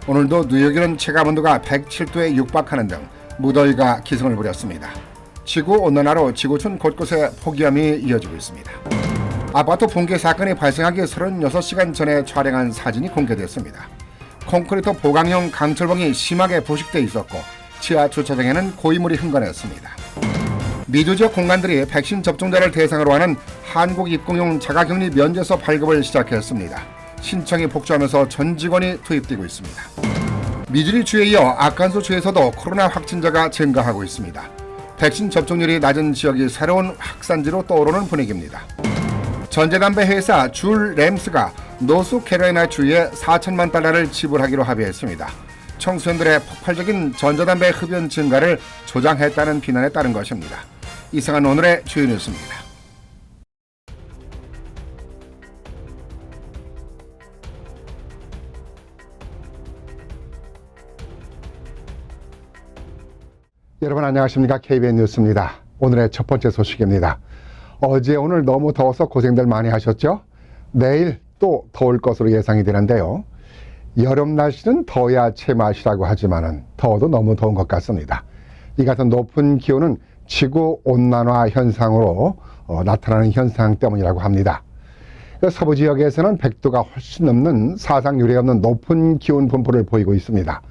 오늘도 뉴욕에는 체감온도가 107도에 육박하는 등 무더위가 기승을 부렸습니다. 지구온난화로 지구촌 곳곳에 폭염이 이어지고 있습니다. 아파트 붕괴 사건이 발생하기 36시간 전에 촬영한 사진이 공개됐습니다. 콘크리트 보강형 강철봉이 심하게 부식돼 있었고 지하 주차장에는 고이물이 흥건했습니다. 미주 지역 공간들이 백신 접종자를 대상으로 하는 한국 입국용 자가격리 면제서 발급을 시작했습니다. 신청이 폭주하면서 전 직원이 투입되고 있습니다. 미주리 주에 이어 아칸소 주에서도 코로나 확진자가 증가하고 있습니다. 백신 접종률이 낮은 지역이 새로운 확산지로 떠오르는 분위기입니다. 전자담배 회사 줄 램스가 노스캐롤라이나 주에 $4천만 달러를 지불하기로 합의했습니다. 청소년들의 폭발적인 전자담배 흡연 증가를 조장했다는 비난에 따른 것입니다. 이상한 오늘의 주요 뉴스입니다. 여러분 안녕하십니까? KBN 뉴스입니다. 오늘의 첫 번째 소식입니다. 어제 오늘 너무 더워서 고생들 많이 하셨죠? 내일 또 더울 것으로 예상이 되는데요. 여름 날씨는 더워야 제맛이라고 하지만은 더워도 너무 더운 것 같습니다. 이 같은 높은 기온은 지구온난화 현상으로 나타나는 현상 때문이라고 합니다. 서부 지역에서는 100도가 훨씬 넘는 사상 유례 없는 높은 기온 분포를 보이고 있습니다.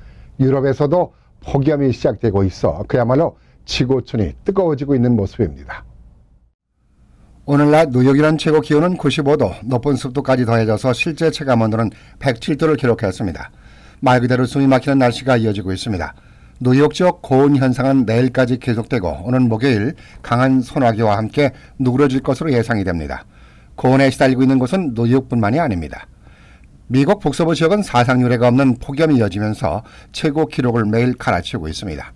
유럽에서도 폭염이 시작되고 있어 그야말로 지구촌이 뜨거워지고 있는 모습입니다. 오늘날 뉴욕이란 최고 기온은 95도, 높은 습도까지 더해져서 실제 체감온도는 107도를 기록했습니다. 말 그대로 숨이 막히는 날씨가 이어지고 있습니다. 뉴욕 지역 고온 현상은 내일까지 계속되고 오늘 목요일 강한 소나기와 함께 누그러질 것으로 예상이 됩니다. 고온에 시달리고 있는 곳은 뉴욕뿐만이 아닙니다. 미국 북서부 지역은 사상 유례가 없는 폭염이 이어지면서 최고 기록을 매일 갈아치우고 있습니다.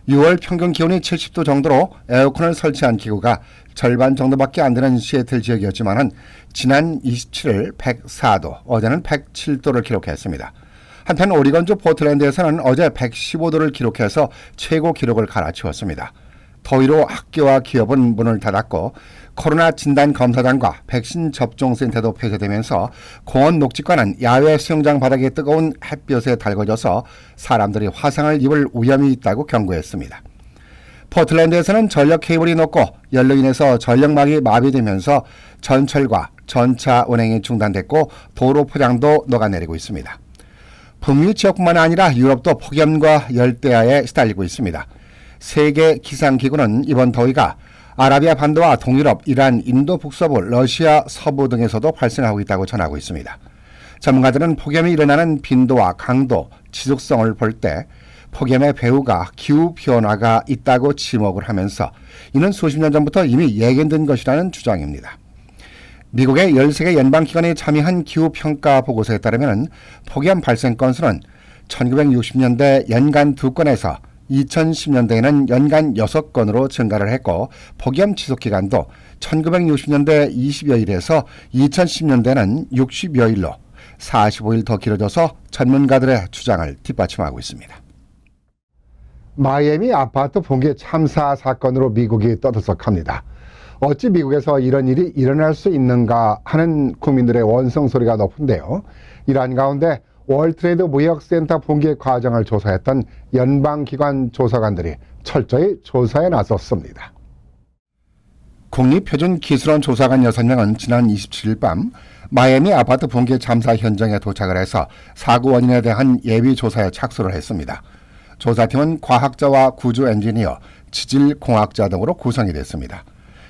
6월 평균 기온이 70도 정도로 에어컨을 설치한 기구가 절반 정도밖에 안 되는 시애틀 지역이었지만은 지난 27일 104도, 어제는 107도를 기록했습니다. 한편 오리건주 포틀랜드에서는 어제 115도를 기록해서 최고 기록을 갈아치웠습니다. 더위로 학교와 기업은 문을 닫았고 코로나 진단 검사장과 백신 접종 센터도 폐쇄되면서 공원 녹지과는 야외 수영장 바닥에 뜨거운 햇볕에 달궈져서 사람들이 화상을 입을 위험이 있다고 경고했습니다. 포틀랜드에서는 전력 케이블이 녹고 열로 인해서 전력망이 마비되면서 전철과 전차 운행이 중단됐고 도로 포장도 녹아내리고 있습니다. 북미 지역뿐만 아니라 유럽도 폭염과 열대야에 시달리고 있습니다. 세계 기상기구는 이번 더위가 아라비아 반도와 동유럽, 이란, 인도 북서부, 러시아 서부 등에서도 발생하고 있다고 전하고 있습니다. 전문가들은 폭염이 일어나는 빈도와 강도, 지속성을 볼 때 폭염의 배후가 기후변화가 있다고 지목을 하면서 이는 수십 년 전부터 이미 예견된 것이라는 주장입니다. 미국의 13개 연방기관이 참여한 기후평가 보고서에 따르면 폭염 발생 건수는 1960년대 연간 2건에서 2010년대에는 연간 6건으로 증가를 했고 폭염 지속기간도 1960년대 20여일에서 2010년대는 60여일로 45일 더 길어져서 전문가들의 주장을 뒷받침하고 있습니다. 마이애미 아파트 붕괴 참사 사건으로 미국이 떠들썩합니다. 어찌 미국에서 이런 일이 일어날 수 있는가 하는 국민들의 원성 소리가 높은데요. 이러한 가운데 월트레이드 무역센터 붕괴 과정을 조사했던 연방기관 조사관들이 철저히 조사에 나섰습니다. 국립표준기술원 조사관 6명은 지난 27일 밤 마이애미 아파트 붕괴 참사 현장에 도착을 해서 사고 원인에 대한 예비조사에 착수를 했습니다. 조사팀은 과학자와 구조 엔지니어, 지질공학자 등으로 구성이 됐습니다.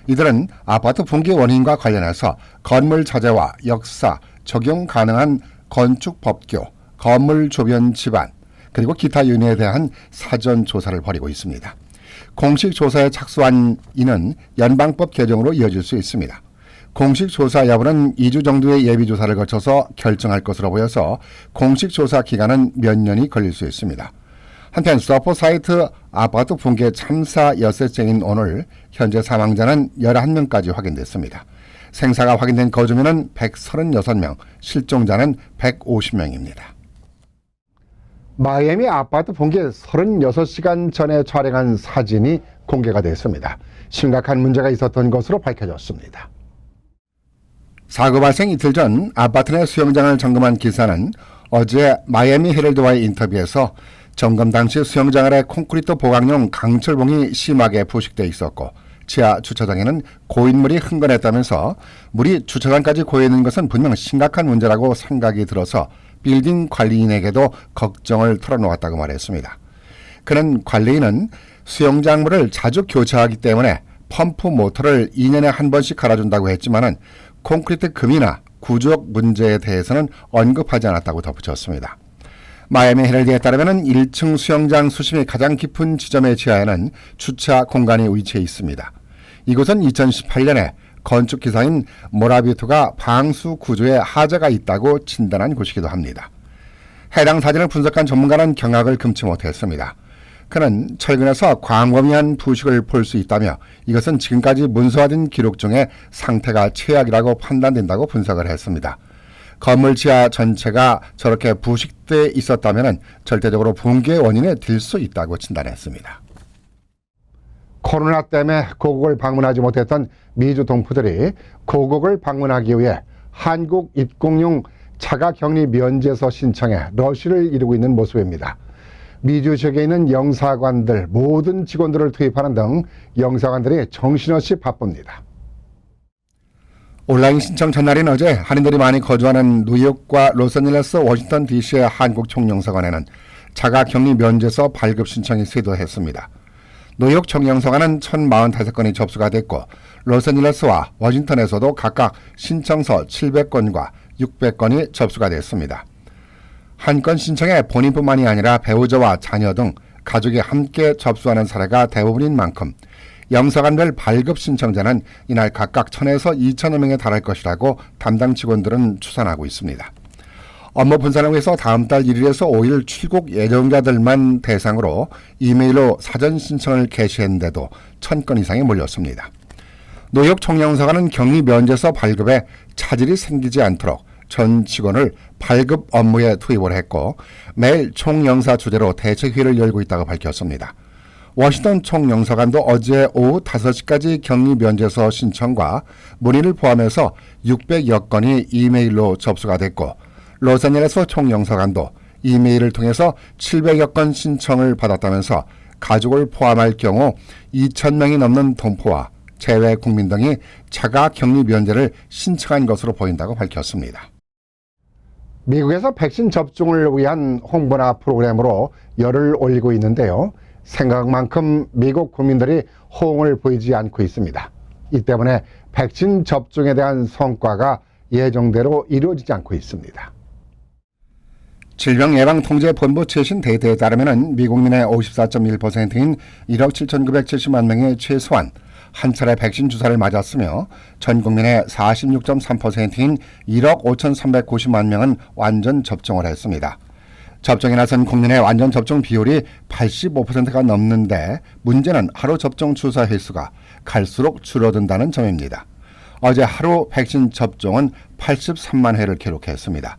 이들은 아파트 붕괴 원인과 관련해서 건물 자재와 역사, 적용 가능한 건축 법규, 건물 주변 집안, 그리고 기타 요인에 대한 사전 조사를 벌이고 있습니다. 공식 조사에 착수한 이는 연방법 개정으로 이어질 수 있습니다. 공식 조사 여부는 2주 정도의 예비 조사를 거쳐서 결정할 것으로 보여서 공식 조사 기간은 몇 년이 걸릴 수 있습니다. 한편 서퍼 사이트 아파트 붕괴 참사 엿새째인 오늘 현재 사망자는 11명까지 확인됐습니다. 생사가 확인된 거주민은 136명, 실종자는 150명입니다. 마이애미 아파트 붕괴 36시간 전에 촬영한 사진이 공개가 됐습니다. 심각한 문제가 있었던 것으로 밝혀졌습니다. 사고 발생 이틀 전 아파트 내 수영장을 점검한 기사는 어제 마이애미 헤럴드와의 인터뷰에서 점검 당시 수영장 아래 콘크리트 보강용 강철봉이 심하게 부식돼 있었고 지하 주차장에는 고인물이 흥건했다면서 물이 주차장까지 고여있는 것은 분명 심각한 문제라고 생각이 들어서 빌딩 관리인에게도 걱정을 털어놓았다고 말했습니다. 그는 관리인은 수영장물을 자주 교체하기 때문에 펌프 모터를 2년에 한 번씩 갈아준다고 했지만은 콘크리트 금이나 구조적 문제에 대해서는 언급하지 않았다고 덧붙였습니다. 마이애미 헤럴드에 따르면 1층 수영장 수심이 가장 깊은 지점의 지하에는 주차 공간이 위치해 있습니다. 이곳은 2018년에 건축기사인 모라비토가 방수 구조에 하자가 있다고 진단한 곳이기도 합니다. 해당 사진을 분석한 전문가는 경악을 금치 못했습니다. 그는 철근에서 광범위한 부식을 볼 수 있다며 이것은 지금까지 문서화된 기록 중에 상태가 최악이라고 판단된다고 분석을 했습니다. 건물 지하 전체가 저렇게 부식돼 있었다면 절대적으로 붕괴의 원인에 들 수 있다고 진단했습니다. 코로나 때문에 고국을 방문하지 못했던 미주 동포들이 고국을 방문하기 위해 한국 입국용 자가격리 면제서 신청에 러쉬를 이루고 있는 모습입니다. 미주 지역에 있는 영사관들 모든 직원들을 투입하는 등 영사관들이 정신없이 바쁩니다. 온라인 신청 전날인 어제 한인들이 많이 거주하는 뉴욕과 로스앤젤레스, 워싱턴 DC의 한국 총영사관에는 자가격리 면제서 발급 신청이 쇄도했습니다. 뉴욕 총영사관은 1045건이 접수가 됐고 로스앤젤레스와 워싱턴에서도 각각 신청서 700건과 600건이 접수가 됐습니다. 한 건 신청에 본인뿐만이 아니라 배우자와 자녀 등 가족이 함께 접수하는 사례가 대부분인 만큼 영사관별 발급 신청자는 이날 각각 1000에서 2000여 명에 달할 것이라고 담당 직원들은 추산하고 있습니다. 업무 분산을 위해서 다음 달 1일에서 5일 출국 예정자들만 대상으로 이메일로 사전 신청을 개시했는데도 1000건 이상이 몰렸습니다. 뉴욕 총영사관은 격리 면제서 발급에 차질이 생기지 않도록 전 직원을 발급 업무에 투입을 했고 매일 총영사 주재로 대책회의를 열고 있다고 밝혔습니다. 워싱턴 총영사관도 어제 오후 5시까지 격리 면제서 신청과 문의를 포함해서 600여 건이 이메일로 접수가 됐고 로스앤젤레스 총영사관도 이메일을 통해서 700여 건 신청을 받았다면서 가족을 포함할 경우 2,000명이 넘는 동포와 재외 국민 등이 자가 격리 면제를 신청한 것으로 보인다고 밝혔습니다. 미국에서 백신 접종을 위한 홍보나 프로그램으로 열을 올리고 있는데요. 생각만큼 미국 국민들이 호응을 보이지 않고 있습니다. 이 때문에 백신 접종에 대한 성과가 예정대로 이루어지지 않고 있습니다. 질병예방통제본부 최신 데이터에 따르면 미국민의 54.1%인 1억 7,970만 명이 최소한 한 차례 백신 주사를 맞았으며 전 국민의 46.3%인 1억 5,390만 명은 완전 접종을 했습니다. 접종에 나선 국민의 완전 접종 비율이 85%가 넘는데 문제는 하루 접종 주사 횟수가 갈수록 줄어든다는 점입니다. 어제 하루 백신 접종은 83만 회를 기록했습니다.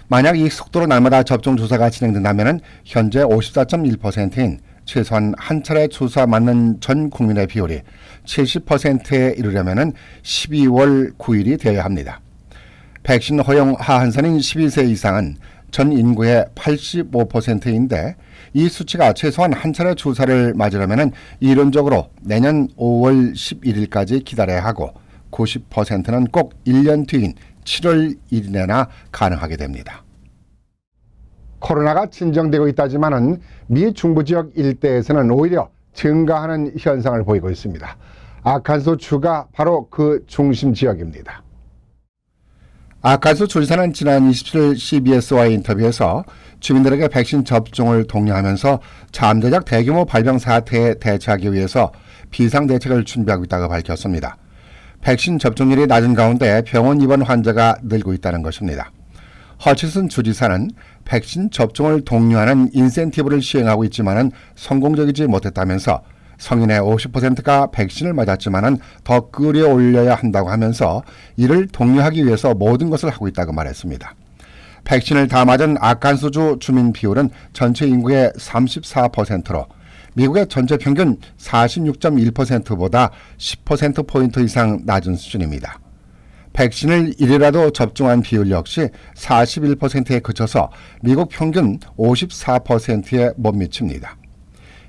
만약 이 속도로 날마다 접종 주사가 진행된다면 현재 54.1%인 최소한 한 차례 주사 맞는 전 국민의 비율이 70%에 이르려면 12월 9일이 되어야 합니다. 백신 허용 하한선인 12세 이상은 전 인구의 85%인데 이 수치가 최소한 한 차례 주사를 맞으려면 이론적으로 내년 5월 11일까지 기다려야 하고 90%는 꼭 1년 뒤인 7월 1일에나 가능하게 됩니다. 코로나가 진정되고 있다지만은 미 중부 지역 일대에서는 오히려 증가하는 현상을 보이고 있습니다. 아칸소 주가 바로 그 중심 지역입니다. 아칸소 주지사는 지난 27일 CBS와의 인터뷰에서 주민들에게 백신 접종을 독려하면서 잠재적 대규모 발병 사태에 대처하기 위해서 비상대책을 준비하고 있다고 밝혔습니다. 백신 접종률이 낮은 가운데 병원 입원 환자가 늘고 있다는 것입니다. 허치슨 주지사는 백신 접종을 독려하는 인센티브를 시행하고 있지만 성공적이지 못했다면서 성인의 50%가 백신을 맞았지만 더 끌어올려야 한다고 하면서 이를 독려하기 위해서 모든 것을 하고 있다고 말했습니다. 백신을 다 맞은 아칸소주 주민 비율은 전체 인구의 34%로 미국의 전체 평균 46.1%보다 10%포인트 이상 낮은 수준입니다. 백신을 1회라도 접종한 비율 역시 41%에 그쳐서 미국 평균 54%에 못 미칩니다.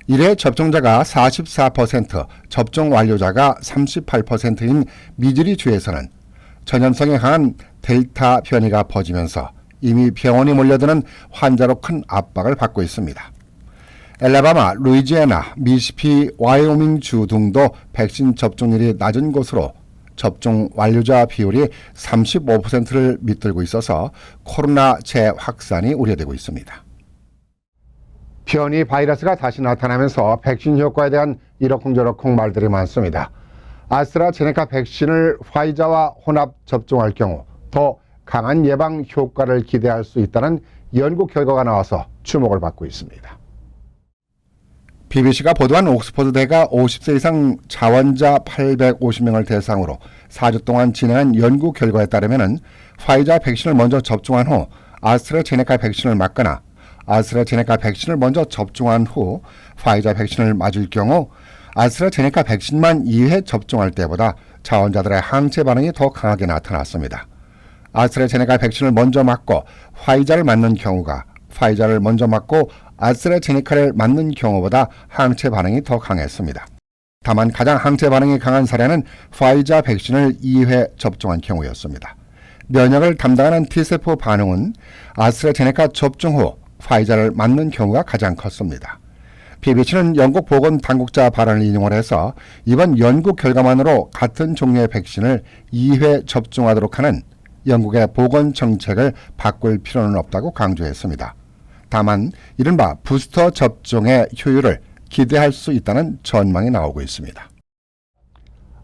1회 접종자가 44%, 접종 완료자가 38%인 미주리 주에서는 전염성에 강한 델타 변이가 퍼지면서 이미 병원에 몰려드는 환자로 큰 압박을 받고 있습니다. 엘라바마, 루이지애나, 미시피, 와이오밍 주 등도 백신 접종률이 낮은 곳으로 접종 완료자 비율이 35%를 밑들고 있어서 코로나 재확산이 우려되고 있습니다. 변이 바이러스가 다시 나타나면서 백신 효과에 대한 이러쿵저러쿵 말들이 많습니다. 아스트라제네카 백신을 화이자와 혼합 접종할 경우 더 강한 예방 효과를 기대할 수 있다는 연구 결과가 나와서 주목을 받고 있습니다. BBC가 보도한 옥스퍼드대가 50세 이상 자원자 850명을 대상으로 4주 동안 진행한 연구 결과에 따르면 화이자 백신을 먼저 접종한 후 아스트라제네카 백신을 맞거나 아스트라제네카 백신을 먼저 접종한 후 화이자 백신을 맞을 경우 아스트라제네카 백신만 2회 접종할 때보다 자원자들의 항체 반응이 더 강하게 나타났습니다. 아스트라제네카 백신을 먼저 맞고 화이자를 맞는 경우가 화이자를 먼저 맞고 아스트라제네카를 맞는 경우보다 항체 반응이 더 강했습니다. 다만 가장 항체 반응이 강한 사례는 화이자 백신을 2회 접종한 경우였습니다. 면역을 담당하는 T세포 반응은 아스트라제네카 접종 후 화이자를 맞는 경우가 가장 컸습니다. BBC는 영국 보건당국자 발언을 인용을 해서 이번 연구 결과만으로 같은 종류의 백신을 2회 접종하도록 하는 영국의 보건 정책을 바꿀 필요는 없다고 강조했습니다. 다만 이른바 부스터 접종의 효율을 기대할 수 있다는 전망이 나오고 있습니다.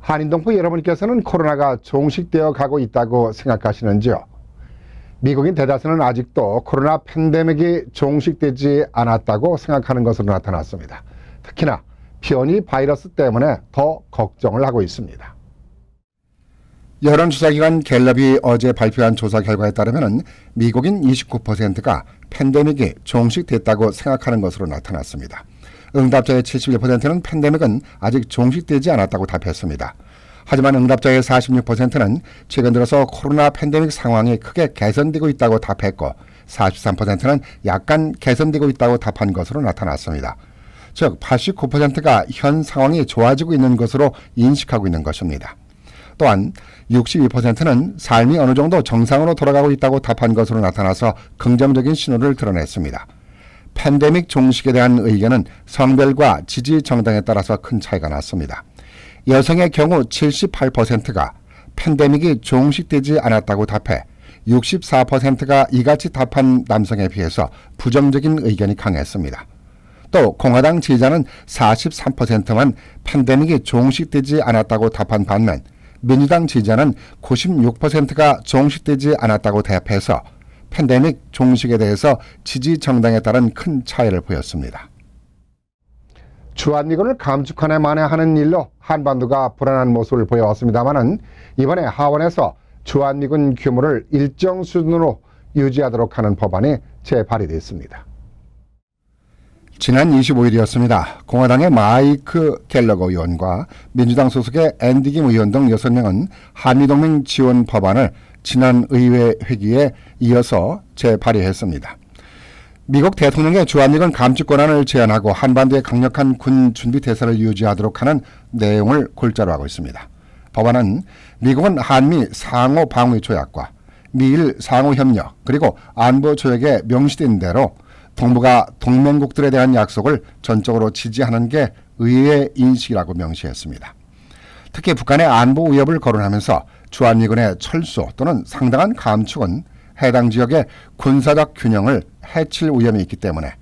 한인동포 여러분께서는 코로나가 종식되어 가고 있다고 생각하시는지요? 미국인 대다수는 아직도 코로나 팬데믹이 종식되지 않았다고 생각하는 것으로 나타났습니다. 특히나 변이 바이러스 때문에 더 걱정을 하고 있습니다. 여론조사기관 갤럽이 어제 발표한 조사 결과에 따르면 미국인 29%가 팬데믹이 종식됐다고 생각하는 것으로 나타났습니다. 응답자의 71%는 팬데믹은 아직 종식되지 않았다고 답했습니다. 하지만 응답자의 46%는 최근 들어서 코로나 팬데믹 상황이 크게 개선되고 있다고 답했고 43%는 약간 개선되고 있다고 답한 것으로 나타났습니다. 즉 89%가 현 상황이 좋아지고 있는 것으로 인식하고 있는 것입니다. 또한 62%는 삶이 어느 정도 정상으로 돌아가고 있다고 답한 것으로 나타나서 긍정적인 신호를 드러냈습니다. 팬데믹 종식에 대한 의견은 성별과 지지 정당에 따라서 큰 차이가 났습니다. 여성의 경우 78%가 팬데믹이 종식되지 않았다고 답해 64%가 이같이 답한 남성에 비해서 부정적인 의견이 강했습니다. 또 공화당 지지자는 43%만 팬데믹이 종식되지 않았다고 답한 반면 민주당 지지자는 96%가 종식되지 않았다고 대답해서 팬데믹 종식에 대해서 지지 정당에 따른 큰 차이를 보였습니다. 주한미군을 감축하네 만회하는 일로 한반도가 불안한 모습을 보여왔습니다마는 이번에 하원에서 주한미군 규모를 일정 수준으로 유지하도록 하는 법안이 재발의됐습니다. 지난 25일이었습니다. 공화당의 마이크 갤러거 의원과 민주당 소속의 앤디 김 의원 등 6명은 한미동맹 지원 법안을 지난 의회 회기에 이어서 재발의했습니다. 미국 대통령의 주한미군 감축 권한을 제한하고 한반도의 강력한 군 준비 태세를 유지하도록 하는 내용을 골자로 하고 있습니다. 법안은 미국은 한미 상호 방위 조약과 미일 상호 협력 그리고 안보 조약에 명시된 대로 동북아 동맹국들에 대한 약속을 전적으로 지지하는 게 의회의 인식이라고 명시했습니다. 특히 북한의 안보 위협을 거론하면서 주한미군의 철수 또는 상당한 감축은 해당 지역의 군사적 균형을 해칠 위험이 있기 때문에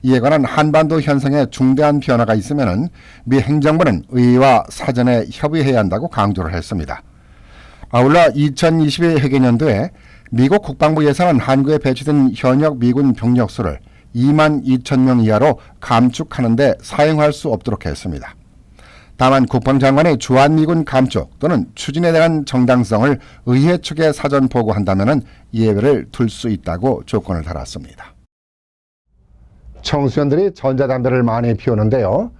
이에 관한 한반도 현상에 중대한 변화가 있으면 미 행정부는 의회와 사전에 협의해야 한다고 강조를 했습니다. 아울러 2022 회계년도에 미국 국방부 예산은 한국에 배치된 현역 미군 병력 수를 2만 2천 명 이하로 감축하는 데 사용할 수 없도록 했습니다. 다만 국방장관의 주한미군 감축 또는 추진에 대한 정당성을 의회 측에 사전 보고한다면 예외를 둘 수 있다고 조건을 달았습니다. 청소년들이 전자담배를 많이 피우는데요.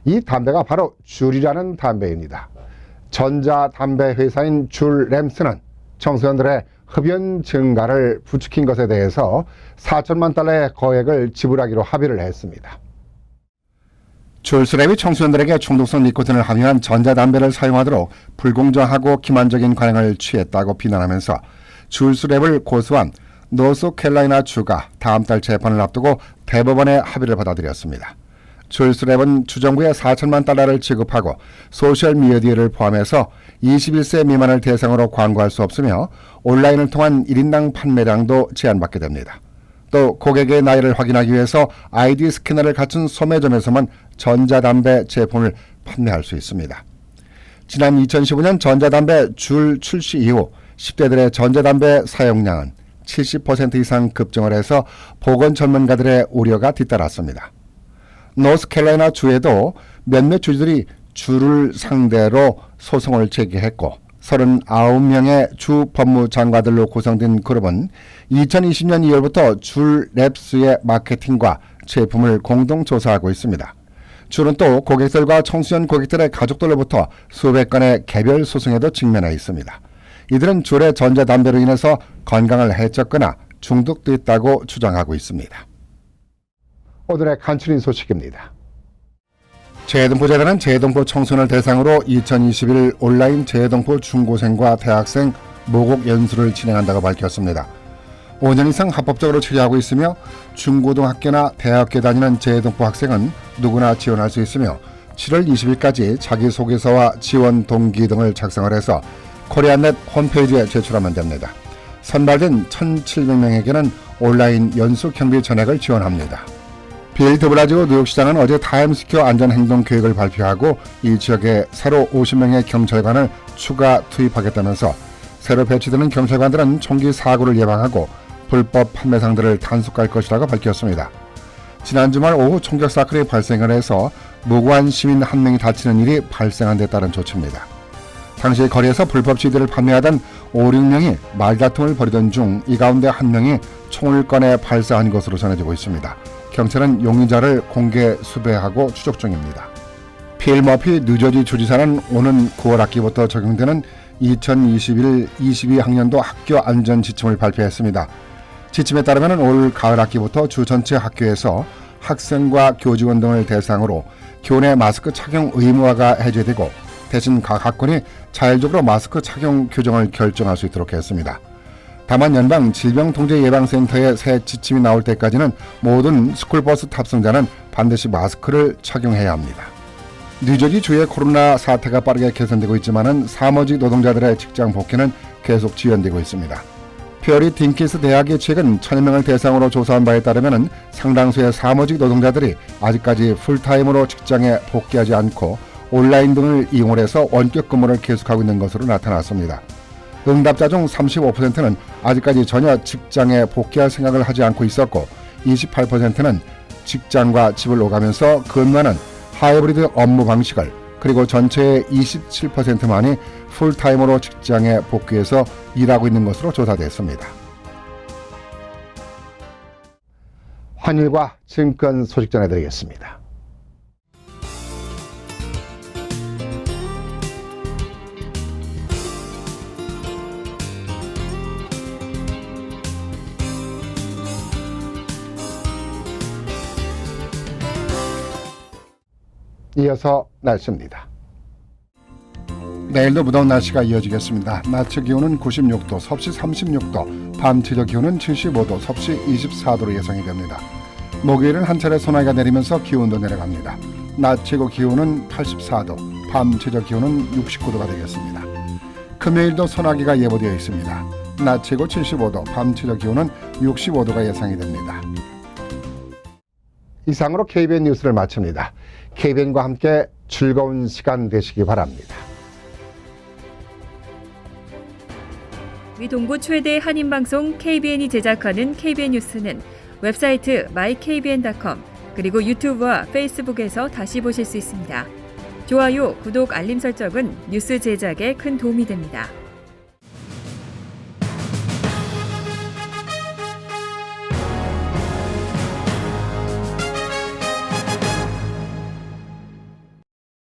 이 담배가 바로 줄이라는 담배입니다. 전자담배 회사인 줄 램스는 청소년들의 흡연 증가를 부추긴 것에 대해서 4천만 달러의 거액을 지불하기로 합의를 했습니다. 줄스랩이 청소년들에게 중독성 니코틴을 함유한 전자담배를 사용하도록 불공정하고 기만적인 관행을 취했다고 비난하면서 줄스랩을 고소한 노스캐롤라이나 주가 다음 달 재판을 앞두고 대법원의 합의를 받아들였습니다. 줄스랩은 주정부에 4천만 달러를 지급하고 소셜미디어를 포함해서 21세 미만을 대상으로 광고할 수 없으며 온라인을 통한 1인당 판매량도 제한받게 됩니다. 또 고객의 나이를 확인하기 위해서 아이디 스캐너를 갖춘 소매점에서만 전자담배 제품을 판매할 수 있습니다. 지난 2015년 전자담배 줄 출시 이후 10대들의 전자담배 사용량은 70% 이상 급증을 해서 보건 전문가들의 우려가 뒤따랐습니다. 노스캐롤라이나 주에도 몇몇 주들이 주를 상대로 소송을 제기했고 39명의 주 법무장관들로 구성된 그룹은 2020년 2월부터 줄 랩스의 마케팅과 제품을 공동 조사하고 있습니다. 줄은 또 고객들과 청소년 고객들의 가족들로부터 수백 건의 개별 소송에도 직면해 있습니다. 이들은 줄의 전자담배로 인해서 건강을 해쳤거나 중독됐다고 주장하고 있습니다. 오늘의 간추린 소식입니다. 재동포재단은 재동포 청소년을 대상으로 2021 온라인 재동포 중고생과 대학생 모국 연수를 진행한다고 밝혔습니다. 5년 이상 합법적으로 체류하고 있으며 중고등학교나 대학교 다니는 재동포 학생은 누구나 지원할 수 있으며 7월 20일까지 자기소개서와 지원 동기 등을 작성을 해서 코리안넷 홈페이지에 제출하면 됩니다. 선발된 1,700명에게는 온라인 연수 경비 전액을 지원합니다. 빌 드블라지오 뉴욕시장은 어제 타임스퀘어 안전행동계획을 발표하고 이 지역에 새로 50명의 경찰관을 추가 투입하겠다면서 새로 배치되는 경찰관들은 총기 사고를 예방하고 불법 판매상들을 단속할 것이라고 밝혔습니다. 지난 주말 오후 총격 사건이 발생을 해서 무고한 시민 한 명이 다치는 일이 발생한 데 따른 조치입니다. 당시 거리에서 불법 CD를 판매하던 5, 6명이 말다툼을 벌이던 중 이 가운데 한 명이 총을 꺼내 발사한 것으로 전해지고 있습니다. 경찰은 용의자를 공개 수배하고 추적 중입니다. 필 머피 뉴저지 주지사는 오는 9월 학기부터 적용되는 2021-22 학년도 학교 안전 지침을 발표했습니다. 지침에 따르면 올 가을 학기부터 주 전체 학교에서 학생과 교직원 등을 대상으로 교내 마스크 착용 의무화가 해제되고 대신 각 학군이 자율적으로 마스크 착용 규정을 결정할 수 있도록 했습니다. 다만 연방 질병통제예방센터의 새 지침이 나올 때까지는 모든 스쿨버스 탑승자는 반드시 마스크를 착용해야 합니다. 뉴저지 주의 코로나 사태가 빠르게 개선되고 있지만은 사무직 노동자들의 직장 복귀는 계속 지연되고 있습니다. 피어리 딩키스 대학이 최근 1,000여 명을 대상으로 조사한 바에 따르면 상당수의 사무직 노동자들이 아직까지 풀타임으로 직장에 복귀하지 않고 온라인 등을 이용을 해서 원격 근무를 계속하고 있는 것으로 나타났습니다. 응답자 중 35%는 아직까지 전혀 직장에 복귀할 생각을 하지 않고 있었고 28%는 직장과 집을 오가면서 근무하는 하이브리드 업무 방식을 그리고 전체의 27%만이 풀타임으로 직장에 복귀해서 일하고 있는 것으로 조사됐습니다. 환율과 증권 소식 전해드리겠습니다. 이어서 날씨입니다. 내일도 무더운 날씨가 이어지겠습니다. 낮 기온은 96도, 섭씨 36도, 밤 최저 기온은 75도, 섭씨 24도로 예상이 됩니다. 목요일은 한 차례 소나기가 내리면서 기온도 내려갑니다. 낮 최고 기온은 84도, 밤 최저 기온은 69도가 되겠습니다. 금요일도 소나기가 예보되어 있습니다. 낮 최고 75도, 밤 최저 기온은 65도가 예상이 됩니다. 이상으로 KBN 뉴스를 마칩니다. KBN과 함께 즐거운 시간 되시기 바랍니다. 위동부 최대 한인방송 KBN이 제작하는 KBN 뉴스는 웹사이트 mykbn.com 그리고 유튜브와 페이스북에서 다시 보실 수 있습니다. 좋아요, 구독, 알림 설정은 뉴스 제작에 큰 도움이 됩니다.